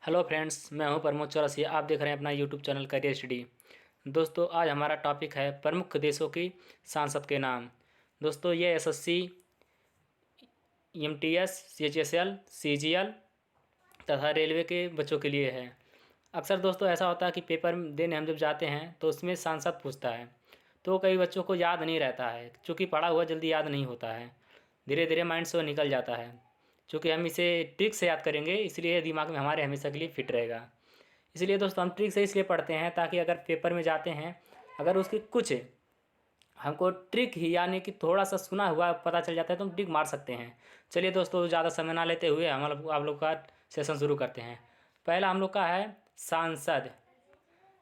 Hello friends, मैं हूं प्रमोद चौरसिया। आप देख रहे हैं अपना यूट्यूब चैनल करियर स्टडी। दोस्तों, आज हमारा टॉपिक है प्रमुख देशों की सांसद के नाम। दोस्तों, ये एसएससी, एमटीएस, सीएचएसएल, सीजीएल तथा रेलवे के बच्चों के लिए है। अक्सर दोस्तों ऐसा होता है कि पेपर देने हम जब जाते हैं तो उसमें सांसद पूछता है, तो कई बच्चों को याद नहीं रहता है। चूँकि पढ़ा हुआ जल्दी याद नहीं होता है, धीरे धीरे माइंड से वो निकल जाता है। चूँकि हम इसे ट्रिक से याद करेंगे, इसलिए दिमाग में हमारे हमेशा के लिए फिट रहेगा। इसलिए दोस्तों हम ट्रिक से इसलिए पढ़ते हैं ताकि अगर पेपर में जाते हैं, अगर उसके कुछ हमको ट्रिक ही यानी कि थोड़ा सा सुना हुआ पता चल जाता है तो हम ट्रिक मार सकते हैं। चलिए दोस्तों, ज़्यादा समय ना लेते हुए हम आप लोग का सेशन शुरू करते हैं। पहला हम लोग का है सांसद।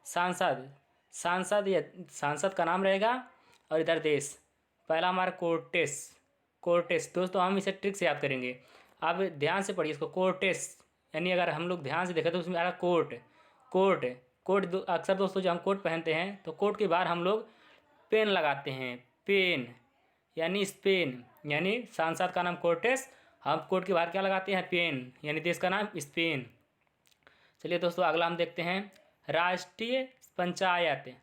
सांसद सांसद या सांसद का नाम रहेगा और इधर देश। पहला हमारा कोर्टेस। कोर्टेस दोस्तों हम इसे ट्रिक से याद करेंगे। आप ध्यान से पढ़िए इसको, कोर्टेस यानी अगर हम लोग ध्यान से देखें तो उसमें आ रहा कोट। कोट कोट अक्सर दोस्तों जब हम कोट पहनते हैं तो कोट के बाहर हम लोग पेन लगाते हैं। पेन यानी स्पेन, यानी सांसद का नाम कोर्टेस। हम कोट के बाहर क्या लगाते हैं? पेन, यानी देश का नाम स्पेन। चलिए दोस्तों, अगला हम देखते हैं राष्ट्रीय पंचायत।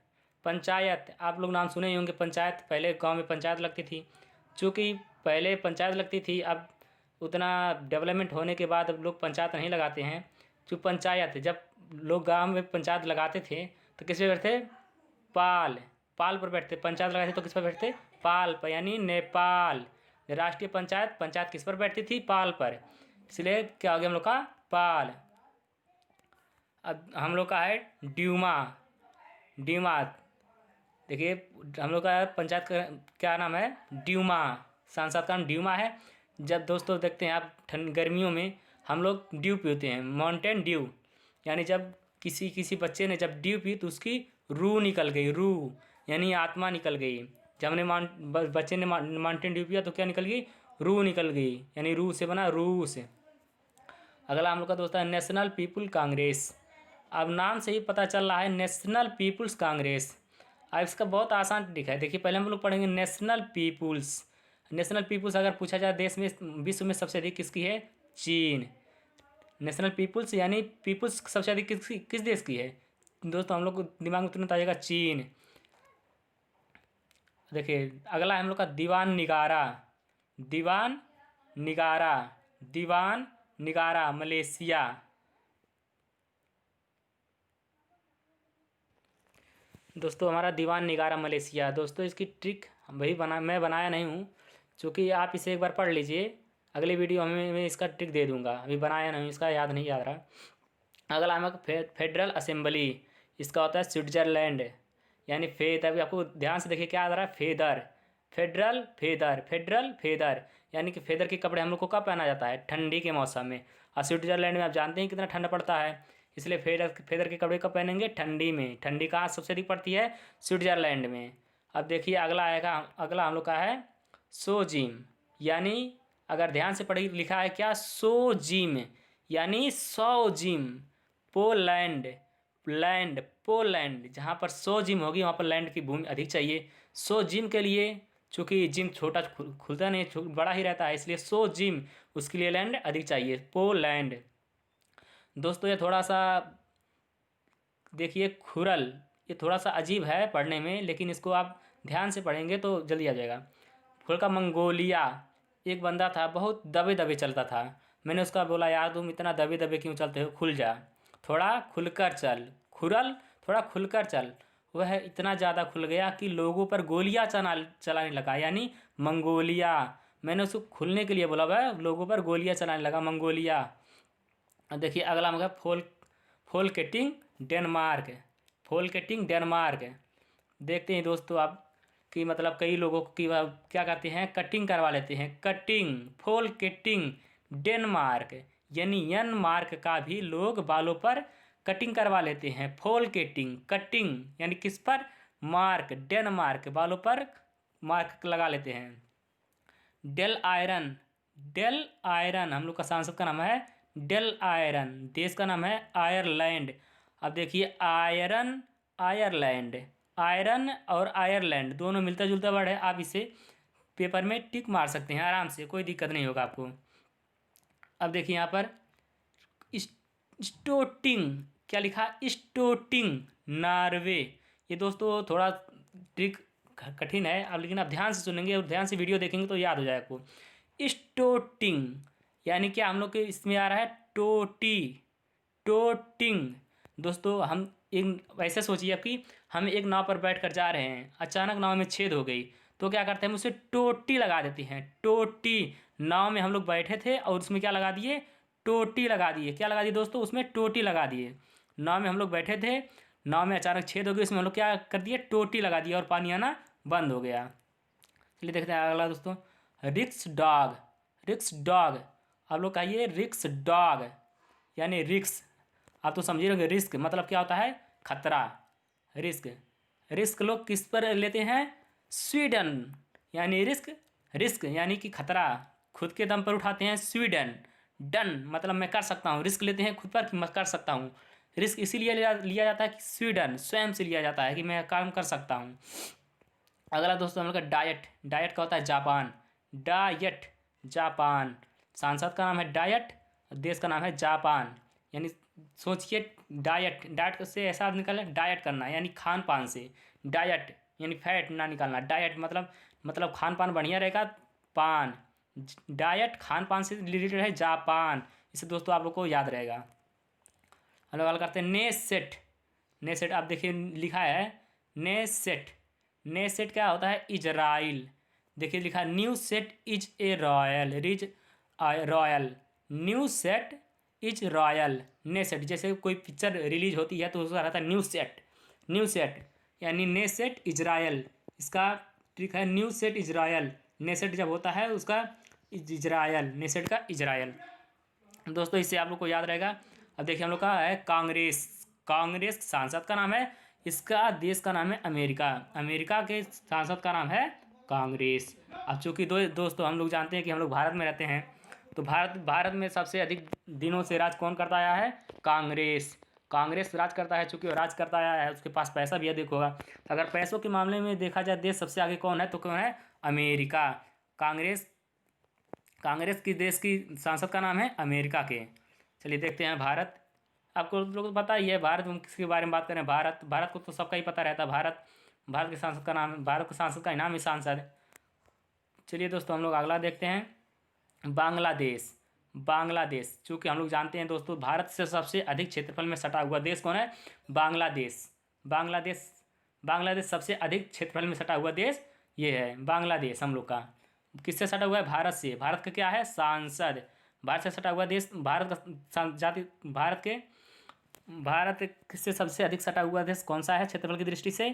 पंचायत आप लोग नाम सुने ही होंगे। पंचायत पहले गांव में पंचायत लगती थी। चूँकि पहले पंचायत लगती थी, अब उतना डेवलपमेंट होने के बाद अब लोग पंचायत नहीं लगाते हैं। जो पंचायत, जब लोग गांव में पंचायत लगाते थे तो किस पे बैठते? पाल। पाल पर बैठते। पंचायत लगाते तो किस पर बैठते? पाल पर, यानी नेपाल। राष्ट्रीय पंचायत, पंचायत किस पर बैठती थी? पाल पर। इसलिए क्या हो गया हम लोग का? पाल। अब हम लोग का है ड्यूमा। ड्यूमा देखिए, हम लोग का पंचायत का क्या नाम है? ड्यूमा। सांसद का नाम ड्यूमा है। जब दोस्तों देखते हैं आप ठंड गर्मियों में हम लोग ड्यू पीते हैं, माउंटेन ड्यू। यानी जब किसी किसी बच्चे ने जब ड्यू पी तो उसकी रूह निकल गई। रूह यानी आत्मा निकल गई। जब हमने बच्चे ने माउंटेन ड्यू पिया तो क्या निकल गई? रूह निकल गई, यानी रूह से बना रूह से। अगला हम लोग का दोस्त है नेशनल पीपुल कांग्रेस। अब नाम से ही पता चल रहा है नेशनल पीपुल्स कांग्रेस। अब इसका बहुत आसान ट्रिक है। देखिए, पहले हम लोग पढ़ेंगे नेशनल पीपुल्स। नेशनल पीपुल्स अगर पूछा जाए देश में, विश्व में सबसे अधिक किसकी है? चीन। नेशनल पीपुल्स यानी पीपुल्स सबसे अधिक किस देश की है? दोस्तों हम लोग को दिमाग में तुरंत आ जाएगा चीन। देखिए, अगला है हम लोग का दीवान निगारा। दीवान निगारा। दीवान निगारा मलेशिया। दोस्तों हमारा दीवान निगारा मलेशिया। दोस्तों इसकी ट्रिक मैं बनाया नहीं हूँ, क्योंकि आप इसे एक बार पढ़ लीजिए। अगले वीडियो में मैं इसका ट्रिक दे दूंगा। अभी बनाया नहीं, इसका याद नहीं याद रहा। अगला हमारा फेडरल असेंबली। इसका होता है स्विट्जरलैंड, यानी फेदर। अभी आपको ध्यान से देखिए क्या आ रहा है? Feather. Federal feather. Federal feather यानी कि फेदर के कपड़े हम लोग को कब पहना जाता है? ठंडी के मौसम में। और स्विट्जरलैंड में आप जानते हैं कितना ठंडा पड़ता है, इसलिए फेदर फेदर के कपड़े कब पहनेंगे? ठंडी में। ठंडी कहाँ सबसे अधिक पड़ती है? स्विट्जरलैंड में। अब देखिए अगला आएगा, अगला हम लोग का है सोजिम। यानी अगर ध्यान से पढ़ी लिखा है क्या? सोजिम यानी सौ जिम। पोलैंड। लैंड पोलैंड, जहाँ पर 100 जिम होगी वहाँ पर लैंड की भूमि अधिक चाहिए। 100 जिम के लिए, चूँकि जिम छोटा खुलता नहीं, बड़ा ही रहता है, इसलिए 100 जिम, उसके लिए लैंड अधिक चाहिए। पोलैंड। दोस्तों ये थोड़ा सा देखिए खुरल, ये थोड़ा सा अजीब है पढ़ने में, लेकिन इसको आप ध्यान से पढ़ेंगे तो जल्दी आ जाएगा। खुल का मंगोलिया। एक बंदा था बहुत दबे दबे चलता था। मैंने उसका बोला, यार तुम इतना दबे दबे क्यों चलते हो? खुल जा, थोड़ा खुलकर चल। खुरल, थोड़ा खुलकर चल। वह इतना ज़्यादा खुल गया कि लोगों पर गोलियां चलाने लगा, यानी मंगोलिया। मैंने उसको खुलने के लिए बोला, वह लोगों पर गोलियां चलाने लगा, मंगोलिया। अब देखिए अगला मगर फोल्केटिंग डेनमार्क। फोल्केटिंग डेनमार्क। देखते हैं दोस्तों आप कि मतलब कई लोगों की क्या करते हैं? कटिंग करवा लेते हैं। कटिंग, फोल्केटिंग डेनमार्क, यानी यनमार्क का भी लोग बालों पर कटिंग करवा लेते हैं। फोल्केटिंग, कटिंग यानी किस पर? मार्क, डेनमार्क, बालों पर मार्क लगा लेते हैं। Del iron. डेल आयरन हम लोग का सांसद का नाम है डेल आयरन। देश का नाम है आयरलैंड। अब देखिए आयरन, आयरलैंड। आयरन और आयरलैंड दोनों मिलता जुलता वर्ड है। आप इसे पेपर में टिक मार सकते हैं आराम से, कोई दिक्कत नहीं होगा आपको। अब देखिए यहाँ पर इस स्टोटिंग, क्या लिखा, स्टोटिंग, नॉर्वे। ये दोस्तों थोड़ा ट्रिक कठिन है अब, लेकिन आप ध्यान से सुनेंगे और ध्यान से वीडियो देखेंगे तो याद हो जाएगा आपको। स्टोटिंग यानी क्या, हम लोग के इसमें आ रहा है टोटी, टोटिंग। दोस्तों हम एक वैसे सोचिए आपकी, हम एक नाव पर बैठ कर जा रहे हैं, अचानक नाव में छेद हो गई, तो क्या करते हैं, हम उसे टोटी लगा देते हैं, टोटी। नाव में हम लोग बैठे थे और उसमें क्या लगा दिए, टोटी लगा दिए। क्या लगा दिए दोस्तों, उसमें टोटी लगा दिए। नाव में हम लोग बैठे थे, नाव में अचानक छेद हो गई, उसमें हम लोग क्या कर दिए, टोटी लगा दिया और पानी आना बंद हो गया। चलिए देखते हैं अगला दोस्तों, रिक्स डॉग, रिक्स डॉग। आप लोग कहिए रिक्स डॉग यानी रिक्स। आप तो समझिए रहोगे, रिस्क मतलब क्या होता है, खतरा, रिस्क। रिस्क लोग किस पर लेते हैं, स्वीडन, यानी रिस्क, रिस्क यानी कि खतरा, खुद के दम पर उठाते हैं, स्वीडन। डन मतलब मैं कर सकता हूँ, रिस्क लेते हैं खुद पर कि मैं कर सकता हूँ। रिस्क इसीलिए लिया जाता है कि स्वीडन स्वयं से लिया जाता है कि मैं काम कर सकता हूँ। अगला दोस्तों हम लोग का डाइट, डाइट का होता है जापान, डाइट, जापान। सांसद का नाम है डाइट, देश का नाम है जापान। यानी सोचिए, डाइट, डाइट से ऐसा निकले, डाइट करना यानी खान पान से, डाइट यानी फैट ना निकालना, डाइट मतलब खान पान बढ़िया रहेगा, पान, डाइट खान पान से रिलेटेड है, जापान। इसे दोस्तों आप लोग को याद रहेगा। हम लोग करते हैं नेसेट, नेसेट आप देखिए लिखा है नेसेट, नेसेट क्या होता है, इजराइल। देखिए लिखा है new set is a royal, ridge royal, new set is royal, Knesset. जैसे कोई पिक्चर रिलीज होती है तो उसका रहता है न्यू सेट, न्यू सेट यानी नेसेट इजराइल। इसका ट्रिक है न्यू सेट इजराइल, नेसेट जब होता है उसका इजराइल, नेसेट का इजराइल। दोस्तों इससे आप लोग को याद रहेगा। अब देखिए हम लोग का है कांग्रेस, कांग्रेस सांसद का नाम है, इसका देश का नाम है अमेरिका, अमेरिका के सांसद का नाम है कांग्रेस। अब चूंकि दोस्तों हम लोग जानते हैं कि हम लोग भारत में रहते हैं, तो भारत में सबसे अधिक दिनों से राज कौन करता आया है, कांग्रेस, कांग्रेस राज करता है। चूंकि वो राज करता आया है, उसके पास पैसा भी अधिक होगा। अगर पैसों के मामले में देखा जाए देश सबसे आगे कौन है, तो कौन है, अमेरिका। कांग्रेस, कांग्रेस की देश की सांसद का नाम है अमेरिका के। चलिए देखते हैं भारत। आपको लोग को पता ही है भारत में किसके बारे में बात करें, भारत, भारत को तो सबका ही पता रहता है। भारत, भारत के सांसद का नाम, भारत के सांसद का नाम ही सांसद। चलिए दोस्तों हम लोग अगला देखते हैं, बांग्लादेश, बांग्लादेश। चूँकि हम लोग जानते हैं दोस्तों भारत से सबसे अधिक क्षेत्रफल में सटा हुआ देश कौन है, बांग्लादेश, बांग्लादेश, बांग्लादेश सबसे अधिक क्षेत्रफल में सटा हुआ देश ये है बांग्लादेश हम लोग का। किससे सटा हुआ है, भारत से, भारत का क्या है, सांसद, भारत से सटा हुआ देश, भारत का जाति, भारत के, भारत से सबसे अधिक सटा हुआ देश कौन सा है क्षेत्रफल की दृष्टि से,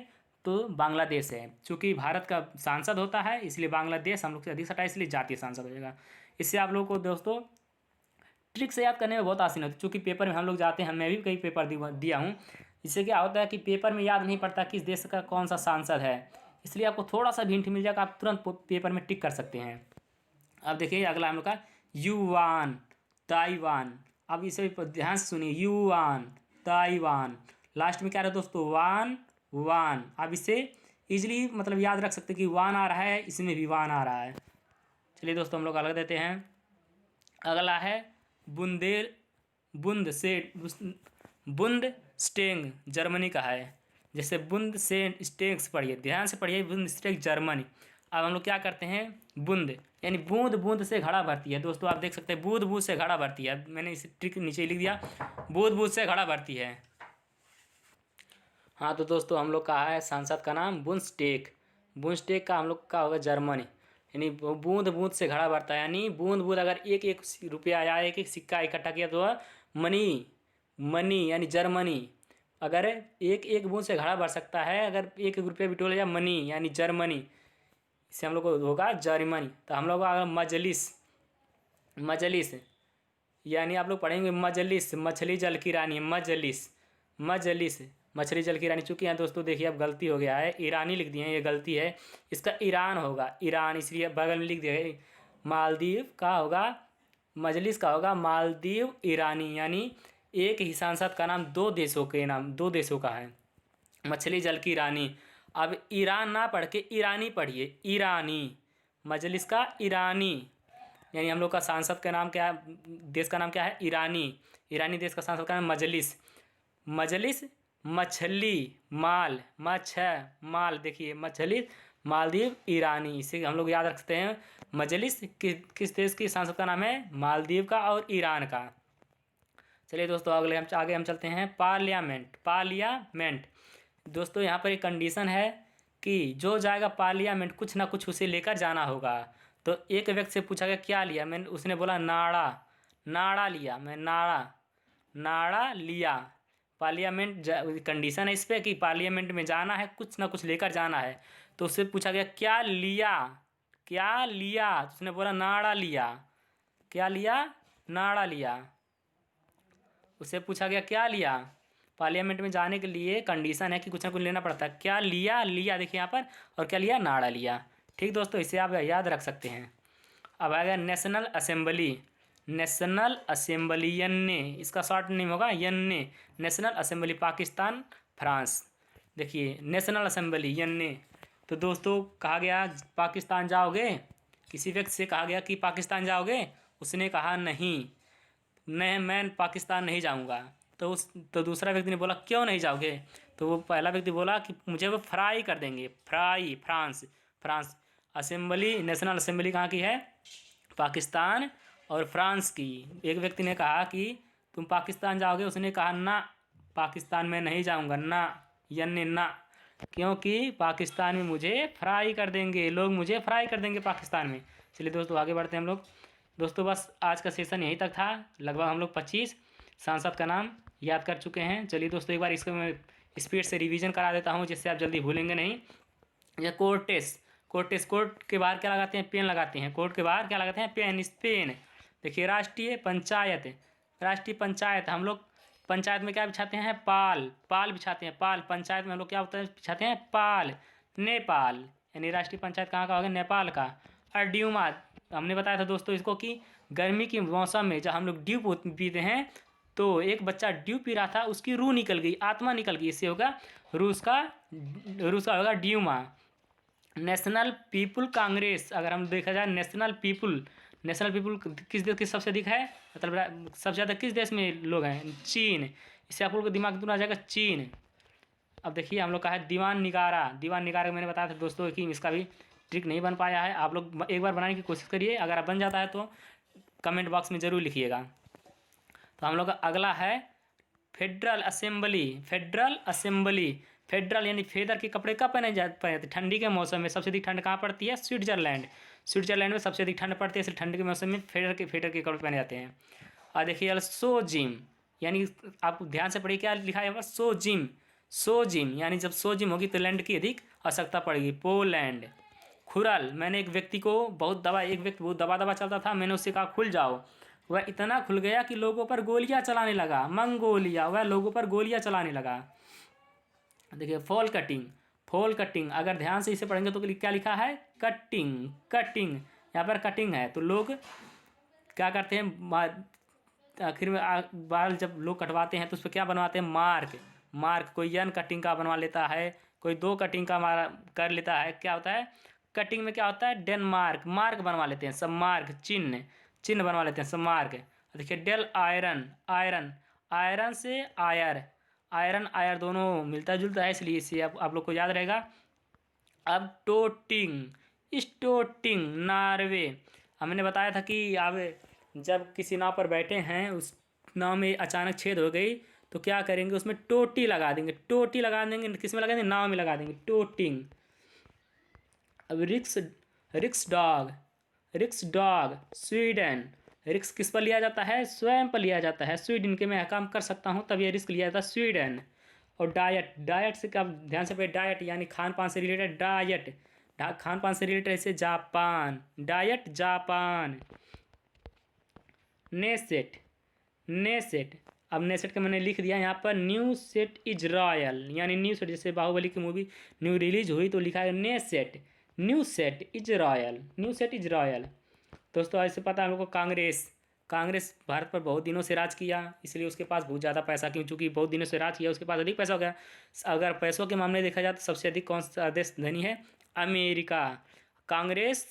तो बांग्लादेश है। चूँकि भारत का सांसद होता है इसलिए बांग्लादेश हम लोग से अधिक सटा है, इसलिए जातीय सांसद हो जाएगा। इससे आप लोगों को दोस्तों ट्रिक से याद करने में बहुत आसान होती है। चूँकि पेपर में हम लोग जाते हैं, मैं भी कई पेपर दिया हूँ, इससे क्या होता है कि पेपर में याद नहीं पड़ता किस देश का कौन सा सांसद है, इसलिए आपको थोड़ा सा भी हिंट मिल जाएगा, आप तुरंत पेपर में टिक कर सकते हैं। अब देखिए अगला हम लोग का युवान, ताइवान। अब इसे ध्यान से सुनिए, युवान, ताइवान, लास्ट में क्या रहा है दोस्तों, वान, वान। अब इसे इजीली मतलब याद रख सकते हैं कि वान आ रहा है, इसमें भी वान आ रहा है। चलिए दोस्तों हम लोग अलग देते हैं। अगला है बुंदेल, बुंद से, बुंद स्टेंग, जर्मनी का है। जैसे बुंद से स्टेक्स पढ़िए, ध्यान से पढ़िए, बुंद स्टेक जर्मनी। अब हम लोग क्या करते हैं, बूंद यानी बूंद बूंद से घड़ा भरती है। दोस्तों आप देख सकते हैं बूंद बूंद से घड़ा भरती है, मैंने इस ट्रिक नीचे लिख दिया, बूंद बूंद से घड़ा भरती है। हाँ तो दोस्तों हम लोग का है सांसद का नाम बुंस्टेक, बुंस्टेक का हम लोग का होगा जर्मनी। यानी बूंद बूंद से घड़ा भरता है, यानी बूंद बूंद अगर एक एक रुपया या एक एक सिक्का इकट्ठा किया तो मनी, मनी यानी जर्मनी। अगर एक एक बूंद से घड़ा भर सकता है, अगर एक एक रुपया बिटोला जाए, मनी यानी जर्मनी। इससे हम लोग को होगा जर्मनी। तो हम लोग का मजलिस, मजलिस यानी आप लोग पढ़ेंगे मजलिस, मछली जल की रानी, मजलिस, मजलिस मछली जल की रानी। चूँकि यहाँ दोस्तों देखिए अब गलती हो गया है, ईरानी लिख दिए हैं, ये गलती है, इसका ईरान होगा, ईरान, इसलिए बगल में लिख दिया है। मालदीव का होगा, मजलिस का होगा मालदीव ईरानी। यानी एक ही सांसद का नाम दो देशों के नाम, दो देशों का है, मछली जल की रानी। अब ईरान ना पढ़ के ईरानी पढ़िए, ईरानी, मजलिस का ईरानी। यानी हम लोग का सांसद का नाम क्या है, देश का नाम क्या है, ईरानी। ईरानी देश का सांसद का नाम मजलिस। मजलिस मछली माल माल, देखिए मजलिस मालदीव ईरानी, इसे हम लोग याद रख सकते हैं। मजलिस किस देश की सांसद का नाम है? मालदीव का और ईरान का। चलिए दोस्तों आगे हम चलते हैं। पार्लियामेंट दोस्तों यहाँ पर एक कंडीशन है कि जो जाएगा पार्लियामेंट कुछ ना कुछ उसे लेकर जाना होगा। तो एक व्यक्ति से पूछा गया क्या लिया, उसने बोला नाड़ा लिया, मैं नाड़ा लिया। पार्लियामेंट कंडीशन है इस पर कि पार्लियामेंट में जाना है, कुछ ना कुछ लेकर जाना है। तो उससे पूछा गया क्या लिया, तो उसने बोला नाड़ा लिया। क्या लिया? नाड़ा लिया। उससे पूछा गया क्या लिया? पार्लियामेंट में जाने के लिए कंडीशन है कि कुछ ना कुछ लेना पड़ता है। क्या लिया देखिए यहाँ पर, और क्या लिया? नाड़ा लिया। ठीक दोस्तों, इसे आप याद रख सकते हैं। अब आएगा नेशनल असेंबली यन्ने, इसका शॉर्ट नेम होगा NA. National assembly Pakistan France. देखिए नेशनल असेंबली यन्ने। तो दोस्तों कहा गया पाकिस्तान जाओगे, किसी व्यक्ति से कहा गया कि पाकिस्तान जाओगे, उसने कहा नहीं मैं पाकिस्तान नहीं जाऊंगा। तो दूसरा व्यक्ति ने बोला क्यों नहीं जाओगे? तो वो पहला व्यक्ति बोला कि मुझे वो फ्राई कर देंगे। फ्रांस असेंबली, नेशनल असेंबली कहाँ की है? पाकिस्तान और फ्रांस की। एक व्यक्ति ने कहा कि तुम पाकिस्तान जाओगे, उसने कहा ना पाकिस्तान में नहीं जाऊंगा, ना, क्योंकि पाकिस्तान में मुझे फ्राई कर देंगे, लोग मुझे फ्राई कर देंगे पाकिस्तान में। चलिए दोस्तों आगे बढ़ते हैं हम लोग। दोस्तों बस आज का सेशन यहीं तक था। लगभग हम लोग 25 सांसद का नाम याद कर चुके हैं। चलिए दोस्तों एक बार इसको मैं स्पीड से रिवीजन करा देता हूँ, जिससे आप जल्दी भूलेंगे नहीं। ये कोर्ट के बाहर क्या लगाते हैं? पेन लगाते हैं। कोर्ट के बाहर क्या लगाते हैं? पेन। देखिए राष्ट्रीय पंचायत, हम लोग पंचायत में क्या बिछाते हैं? पाल बिछाते हैं। पंचायत में हम लोग क्या होता है? बिछाते हैं पाल। नेपाल, यानी राष्ट्रीय पंचायत कहाँ का होगा? नेपाल का। और ड्यूमा, हमने बताया था दोस्तों इसको कि गर्मी के मौसम में जब हम लोग ड्यू पीते हैं, तो एक बच्चा ड्यू पी रहा था, उसकी रूह निकल गई, आत्मा निकल गई, इससे होगा रूस का होगा ड्यूमा। नेशनल पीपुल कांग्रेस, अगर हम देखा जाए नेशनल पीपुल किस देश की सबसे अधिक है, मतलब सबसे ज़्यादा किस देश में लोग हैं? चीन। इससे आप लोग को दिमाग दूर आ जाएगा, चीन। अब देखिए हम लोग का है दीवान निगारा मैंने बताया था दोस्तों कि इसका भी ट्रिक नहीं बन पाया है। आप लोग एक बार बनाने की कोशिश करिए, अगर आप बन जाता है तो कमेंट बॉक्स में ज़रूर लिखिएगा। तो हम लोग का अगला है फेडरल असेंबली। फेडरल यानी फेदर के कपड़े कब पहने जाते हैं? ठंडी के मौसम में। सबसे अधिक ठंड कहाँ पड़ती है? स्विट्जरलैंड में सबसे अधिक ठंड पड़ती है, इसलिए ठंड के मौसम में फेडर के कपड़े पहने जाते हैं। और देखिए सोजिम, यानी आप ध्यान से पढ़िए क्या लिखा है? सोजिम यानी जब सोजिम होगी तो लैंड की अधिक आवश्यकता पड़ेगी। पोलैंड। खुरल, मैंने एक व्यक्ति बहुत दबा चलता था, मैंने उससे कहा खुल जाओ, वह इतना खुल गया कि लोगों पर गोलियां चलाने लगा। मंगोलिया, वह लोगों पर गोलियां चलाने लगा। देखिए फॉल कटिंग, अगर ध्यान से इसे पढ़ेंगे तो क्या लिखा है? कटिंग, यहाँ पर कटिंग है। तो लोग क्या करते हैं? आखिर में बाल जब लोग कटवाते हैं तो उस पर क्या बनवाते हैं? मार्क। कोई यन कटिंग का बनवा लेता है, कोई 2 कटिंग का कर लेता है। क्या होता है कटिंग में? क्या होता है? डेनमार्क, मार्क बनवा लेते हैं सब, मार्क चिन्ह बनवा लेते हैं सब, मार्क। देखिए डेल आयरन से आयर दोनों मिलता जुलता है, इसलिए इसे आप लोग को याद रहेगा। अब स्टोटिंग नार्वे, हमने बताया था कि आप जब किसी नाव पर बैठे हैं, उस नाव में अचानक छेद हो गई तो क्या करेंगे? उसमें टोटी लगा देंगे। किस में लगा देंगे? नाव में लगा देंगे, टोटिंग। अब रिक्स डॉग स्वीडन। रिक्स किस पर लिया जाता है? स्वयं पर लिया जाता है। स्वीडन के मैं काम कर सकता हूँ तब ये रिस्क लिया जाता है, स्वीडन। और डाइट से क्या ध्यान से? डाइट यानी खान पान से रिलेटेड, खान पान से रिलेटेड ऐसे जापान, डाइट जापान। नेसेट, अब नेसेट का मैंने लिख दिया यहाँ पर। न्यू सेट इजरायल, यानी न्यू सेट, जैसे बाहुबली की मूवी न्यू रिलीज हुई तो लिखा है न्यू सेट इजरायल। दोस्तों ऐसे पता है हम लोग को कांग्रेस भारत पर बहुत दिनों से राज किया, इसलिए उसके पास बहुत ज़्यादा पैसा, चूँकि बहुत दिनों से राज किया उसके पास अधिक पैसा हो गया। अगर पैसों के मामले देखा जाए तो सबसे अधिक कौन सा देश धनी है? अमेरिका। कांग्रेस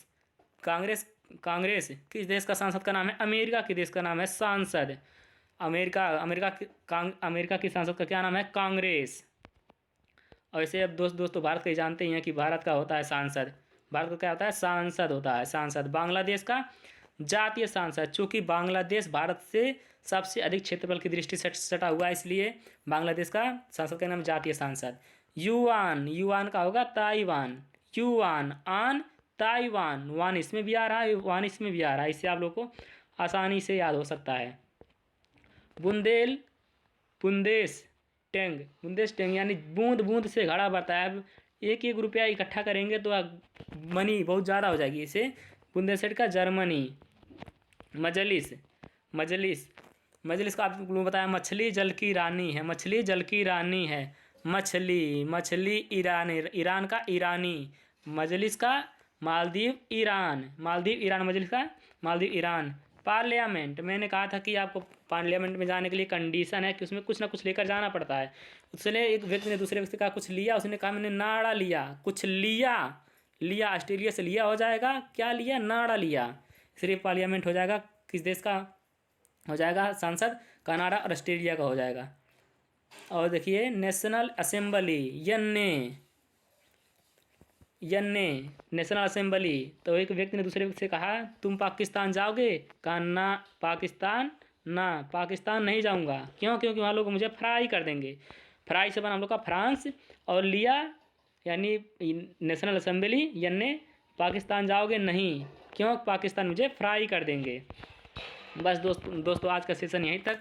किस देश का सांसद का नाम है? अमेरिका के देश का नाम है सांसद। अमेरिका की संसद का क्या नाम है? कांग्रेस। और ऐसे अब दोस्तों भारत के जानते ही हैं कि भारत का होता है सांसद। भारत का क्या होता है? सांसद होता है, सांसद। बांग्लादेश का जातीय सांसद। चूंकि बांग्लादेश भारत से सबसे अधिक क्षेत्रफल की दृष्टि से सटा हुआ है, इसलिए बांग्लादेश का सांसद का नाम जातीय सांसद। युआन, युआन का होगा ताइवान। युआन, आन, ताइवान। वान इसमें भी आ रहा है, वान इसमें भी आ रहा है, इससे आप लोग को आसानी से याद हो सकता है। बुंदेल, बुंदेश टेंग, बुंदेश टेंग यानी बूंद बूंद से घड़ा भरता है। अब एक एक रुपया इकट्ठा करेंगे तो मनी बहुत ज़्यादा हो जाएगी। इसे बुंदेशेट का जर्मनी। मजलिस, मजलिस, मजलिस का आप लोगों बताया मछली जल की रानी है, मछली जल की रानी है। मछली, मछली ईरान, ईरान का ईरानी। मजलिस का मालदीव ईरान, मालदीव ईरान। मजलिस का मालदीव ईरान। पार्लियामेंट, मैंने कहा था कि आपको पार्लियामेंट में जाने के लिए कंडीशन है कि उसमें कुछ ना कुछ लेकर जाना पड़ता है। उसने एक व्यक्ति ने दूसरे व्यक्ति का कुछ लिया, उसने कहा मैंने नाड़ा लिया, कुछ लिया। लिया ऑस्ट्रेलिया से लिया हो जाएगा, क्या लिया? नाड़ा लिया। सिर्फ पार्लियामेंट हो जाएगा किस देश का? हो जाएगा संसद कनाडा और ऑस्ट्रेलिया का हो जाएगा। और देखिए नेशनल असेंबली, यन्ने, यन्ने नेशनल असेंबली। तो एक व्यक्ति ने दूसरे व्यक्ति से कहा तुम पाकिस्तान जाओगे? कहा ना पाकिस्तान, ना पाकिस्तान नहीं जाऊंगा। क्यों? क्योंकि वहाँ लोग मुझे फ्राई कर देंगे। फ्राई से बना हम लोग का फ्रांस। और लिया यानी नेशनल असेंबली, यन्ने पाकिस्तान जाओगे? नहीं। क्यों? पाकिस्तान मुझे फ्राई कर देंगे। बस दोस्तों आज का सेशन यहीं तक।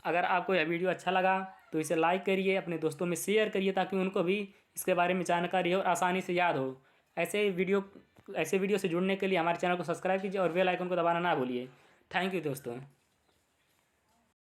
अगर आपको यह वीडियो अच्छा लगा तो इसे लाइक करिए, अपने दोस्तों में शेयर करिए ताकि उनको भी इसके बारे में जानकारी हो और आसानी से याद हो। ऐसे वीडियो से जुड़ने के लिए हमारे चैनल को सब्सक्राइब कीजिए और बेल आइकन को दबाना ना भूलिए। थैंक यू दोस्तों।